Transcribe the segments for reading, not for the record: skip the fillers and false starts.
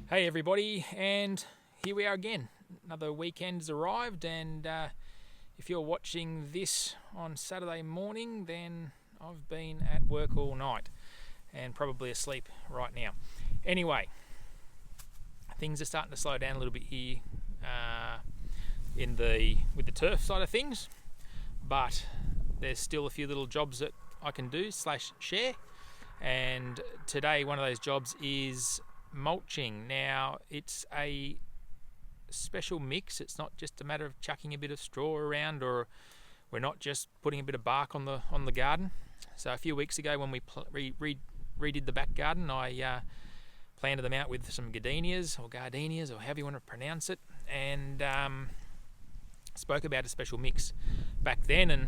Hey everybody, and here we are again. Another weekend's arrived, and if you're watching this on Saturday morning, then I've been at work all night and probably asleep right now. Anyway, things are starting to slow down a little bit here with the turf side of things, but there's still a few little jobs that I can do / share, and today one of those jobs is mulching. Now, it's a special mix. It's not just a matter of chucking a bit of straw around, or we're not just putting a bit of bark on the garden. So a few weeks ago when we redid the back garden, I planted them out with some Gardenias or however you want to pronounce it, and spoke about a special mix back then, and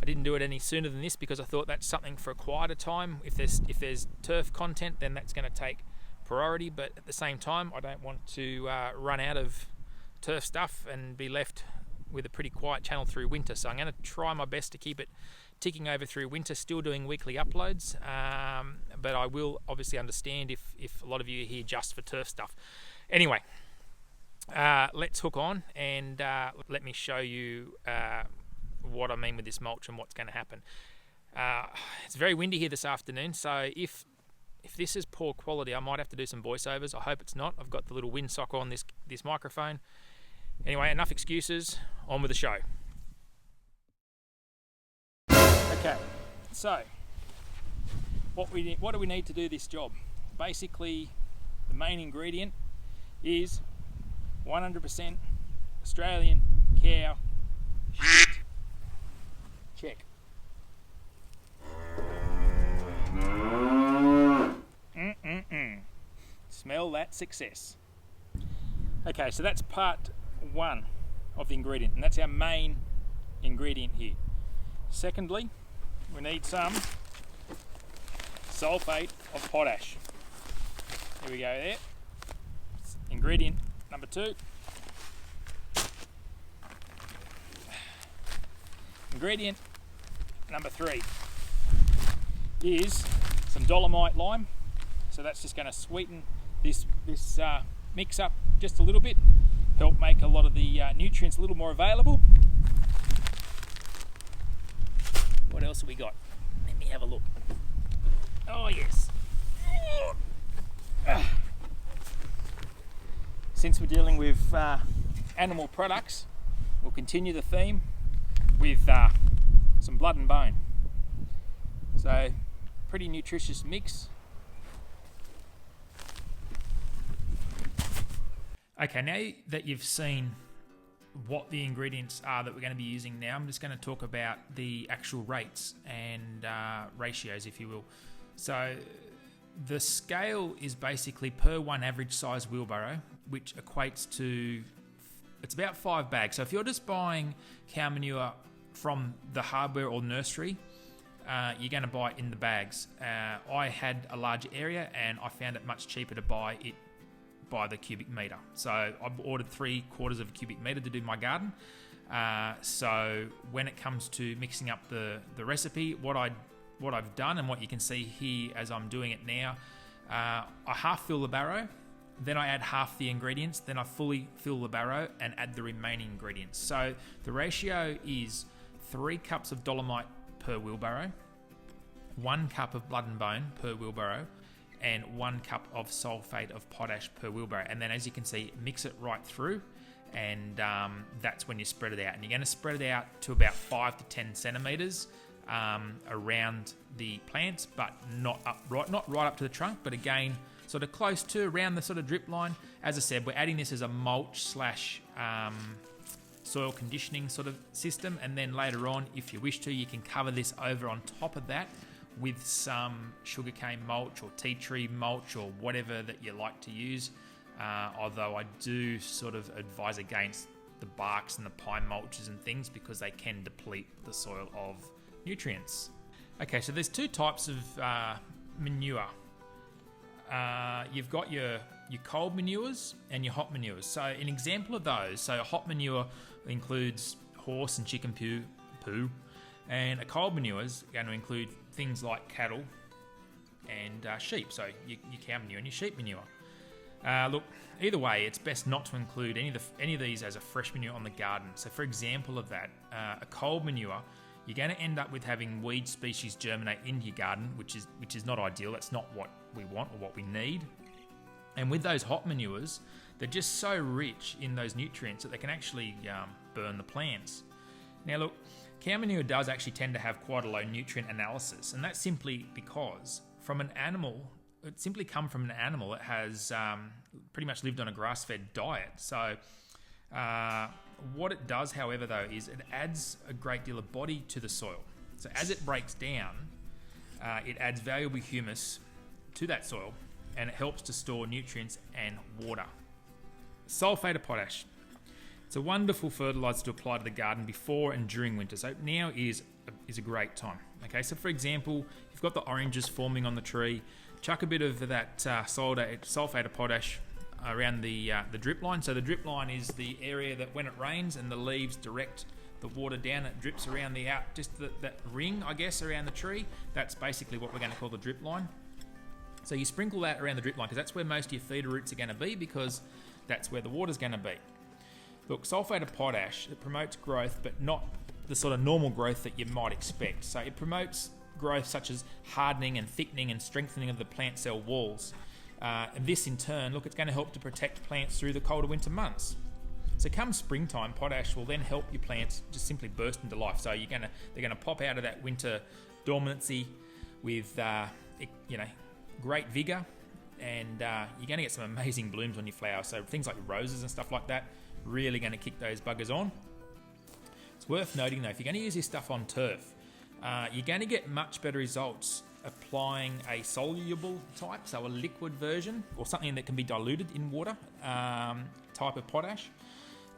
I didn't do it any sooner than this because I thought that's something for a quieter time. If there's turf content, then that's going to take priority, but at the same time I don't want to run out of turf stuff and be left with a pretty quiet channel through winter. So I'm going to try my best to keep it ticking over through winter, still doing weekly uploads, but I will obviously understand if a lot of you are here just for turf stuff. Anyway, let's hook on and let me show you what I mean with this mulch and what's going to happen. It's very windy here this afternoon, so if this is poor quality, I might have to do some voiceovers. I hope it's not. I've got the little windsock on this microphone. Anyway, enough excuses. On with the show. Okay, so what do we need to do this job? Basically, the main ingredient is 100% Australian cow shit. Check. Smell that success. Okay, so that's part one of the ingredient, and that's our main ingredient here. Secondly, we need some sulphate of potash. Here we go there. Ingredient number 2. Ingredient number 3 is some Dolomite lime. So that's just going to sweeten this mix up just a little bit, help make a lot of the nutrients a little more available. What else have we got? Let me have a look. Oh yes. Since we're dealing with animal products, we'll continue the theme with some blood and bone. So, pretty nutritious mix. Okay, now that you've seen what the ingredients are that we're going to be using now, I'm just going to talk about the actual rates and ratios, if you will. So the scale is basically per one average size wheelbarrow, which equates to, it's about 5 bags. So if you're just buying cow manure from the hardware or nursery, you're going to buy it in the bags. I had a larger area and I found it much cheaper to buy it by the cubic meter. So I ordered 3/4 of a cubic meter to do my garden. So when it comes to mixing up the recipe, what I've done and what you can see here as I'm doing it now, I half fill the barrow, then I add half the ingredients, then I fully fill the barrow and add the remaining ingredients. So the ratio is 3 cups of Dolomite per wheelbarrow, 1 cup of blood and bone per wheelbarrow, and 1 cup of sulphate of potash per wheelbarrow. And then as you can see, mix it right through, and that's when you spread it out. And you're going to spread it out to about 5 to 10 centimeters around the plants, but not right up to the trunk, but again, sort of close to around the sort of drip line. As I said, we're adding this as a mulch / soil conditioning sort of system, and then later on, if you wish to, you can cover this over on top of that with some sugarcane mulch or tea tree mulch or whatever that you like to use, although I do sort of advise against the barks and the pine mulches and things because they can deplete the soil of nutrients. Okay, so there's 2 types of manure. You've got your cold manures and your hot manures. So an example of those, so hot manure includes horse and chicken poo, and a cold manure is going to include things like cattle and sheep, so your cow manure and your sheep manure. Look, either way, it's best not to include any of these as a fresh manure on the garden. So for example of that, a cold manure, you're going to end up with having weed species germinate into your garden, which is not ideal. That's not what we want or what we need. And with those hot manures, they're just so rich in those nutrients that they can actually burn the plants. Now look, cow manure does actually tend to have quite a low nutrient analysis, and that's simply because it simply come from an animal that has pretty much lived on a grass-fed diet. So what it does, however, though, is it adds a great deal of body to the soil. So as it breaks down, it adds valuable humus to that soil, and it helps to store nutrients and water. Sulphate of potash. It's a wonderful fertilizer to apply to the garden before and during winter. So now is a great time. Okay, so for example, you've got the oranges forming on the tree. Chuck a bit of that sulphate of potash around the drip line. So the drip line is the area that when it rains and the leaves direct the water down, it drips around that ring, I guess, around the tree. That's basically what we're going to call the drip line. So you sprinkle that around the drip line because that's where most of your feeder roots are going to be, because that's where the water's going to be. Look, sulphate of potash, it promotes growth, but not the sort of normal growth that you might expect. So it promotes growth such as hardening and thickening and strengthening of the plant cell walls. And this in turn, look, it's going to help to protect plants through the colder winter months. So come springtime, potash will then help your plants just simply burst into life. So they're going to pop out of that winter dormancy with great vigour, and you're going to get some amazing blooms on your flowers. So things like roses and stuff like that, really going to kick those buggers on. It's worth noting though, if you're going to use this stuff on turf, you're going to get much better results applying a soluble type, so a liquid version, or something that can be diluted in water type of potash,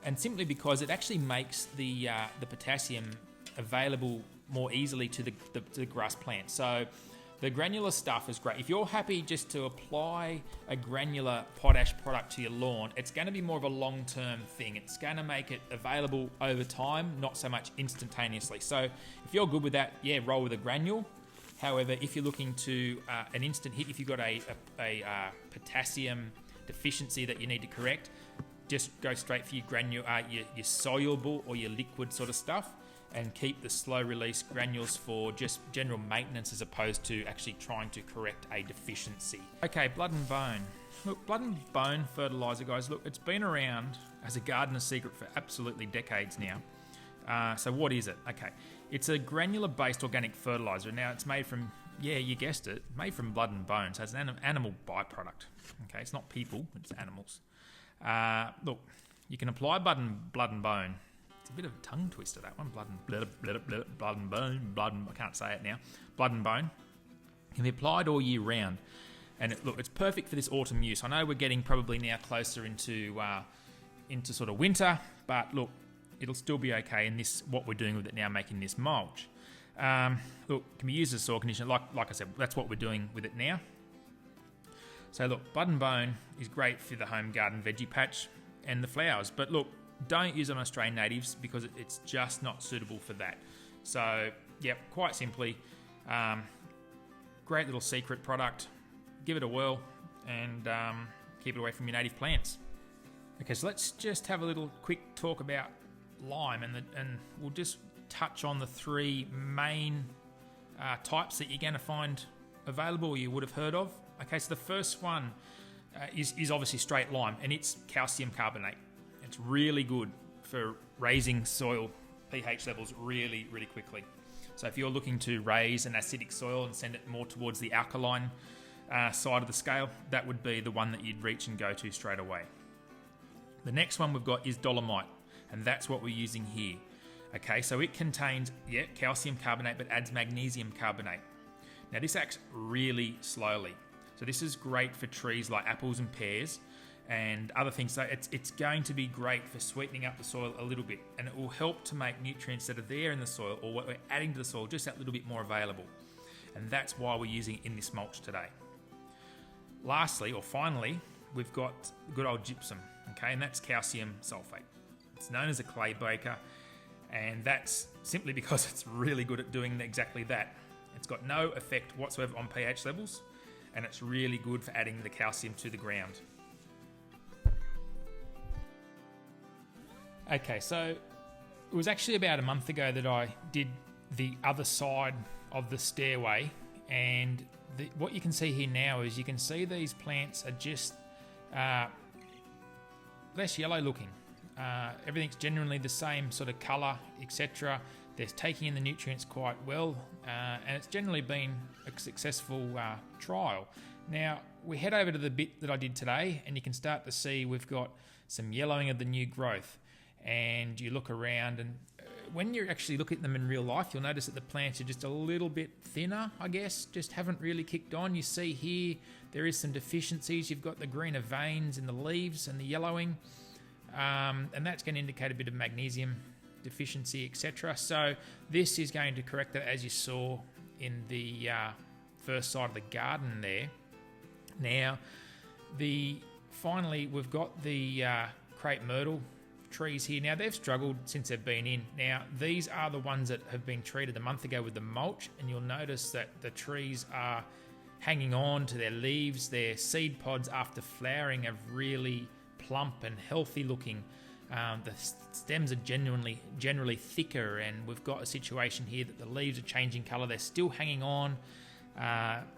and simply because it actually makes the potassium available more easily to the grass plant. So the granular stuff is great. If you're happy just to apply a granular potash product to your lawn, it's going to be more of a long-term thing. It's going to make it available over time, not so much instantaneously. So if you're good with that, yeah, roll with a granule. However, if you're looking to an instant hit, if you've got a potassium deficiency that you need to correct, just go straight for your granule, your soluble or your liquid sort of stuff, and keep the slow release granules for just general maintenance as opposed to actually trying to correct a deficiency. Okay, blood and bone. Look, blood and bone fertilizer, guys, look, it's been around as a gardener's secret for absolutely decades now. So what is it? Okay, it's a granular-based organic fertilizer. Now, it's made from, yeah, you guessed it, made from blood and bone. So it's an animal byproduct. Okay, it's not people, it's animals. Look, you can apply blood and bone. It's a bit of a tongue twister, that one. Blood and bone. I can't say it now. Blood and bone can be applied all year round, and it's perfect for this autumn use. I know we're getting probably now closer into sort of winter, but look, it'll still be okay in this, what we're doing with it now, making this mulch. Look, it can be used as soil conditioner. Like I said, that's what we're doing with it now. So look, blood and bone is great for the home garden veggie patch and the flowers, but look, don't use it on Australian natives because it's just not suitable for that. So, yep, quite simply, great little secret product. Give it a whirl and keep it away from your native plants. Okay, so let's just have a little quick talk about lime, and we'll just touch on the three main types that you're going to find available or you would have heard of. Okay, so the first one is obviously straight lime, and it's calcium carbonate. It's really good for raising soil pH levels really, really quickly. So if you're looking to raise an acidic soil and send it more towards the alkaline side of the scale, that would be the one that you'd reach and go to straight away. The next one we've got is Dolomite, and that's what we're using here. Okay, so it contains, calcium carbonate, but adds magnesium carbonate. Now this acts really slowly. So this is great for trees like apples and pears and other things. So it's going to be great for sweetening up the soil a little bit, and it will help to make nutrients that are there in the soil or what we're adding to the soil just that little bit more available. And that's why we're using it in this mulch today. Lastly, or finally, we've got good old gypsum, okay, and that's calcium sulphate. It's known as a clay breaker, and that's simply because it's really good at doing exactly that. It's got no effect whatsoever on pH levels, and it's really good for adding the calcium to the ground. Okay, so it was actually about a month ago that I did the other side of the stairway, and what you can see here now is you can see these plants are just less yellow looking. Everything's generally the same sort of colour, etc. They're taking in the nutrients quite well, and it's generally been a successful trial. Now, we head over to the bit that I did today, and you can start to see we've got some yellowing of the new growth. And you look around, and when you actually look at them in real life, you'll notice that the plants are just a little bit thinner, I guess, just haven't really kicked on. You see here, there is some deficiencies. You've got the greener veins in the leaves and the yellowing, and that's going to indicate a bit of magnesium deficiency, etc. So this is going to correct that, as you saw in the first side of the garden there. Now, finally, we've got the crepe myrtle trees here. Now, they've struggled since they've been in. Now, these are the ones that have been treated a month ago with the mulch, and you'll notice that the trees are hanging on to their leaves. Their seed pods after flowering are really plump and healthy looking. The stems are generally thicker, and we've got a situation here that the leaves are changing colour. They're still hanging on.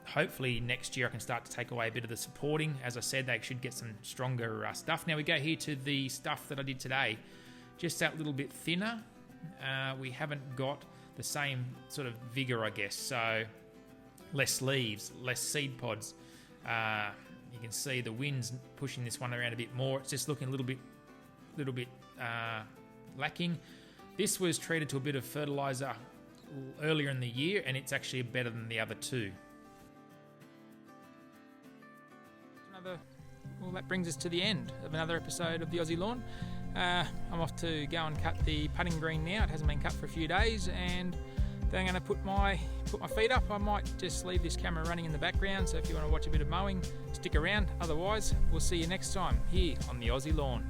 Hopefully next year I can start to take away a bit of the supporting. As I said, they should get some stronger stuff. Now we go here to the stuff that I did today, just that little bit thinner. We haven't got the same sort of vigour, I guess, so less leaves, less seed pods. You can see the wind's pushing this one around a bit more. It's just looking a little bit lacking. This was treated to a bit of fertiliser earlier in the year, and it's actually better than the other two. Well, that brings us to the end of another episode of the Aussie Lawn. I'm off to go and cut the putting green now. It hasn't been cut for a few days, and then I'm going to put my feet up. I might just leave this camera running in the background, so if you want to watch a bit of mowing, stick around. Otherwise, we'll see you next time here on the Aussie Lawn.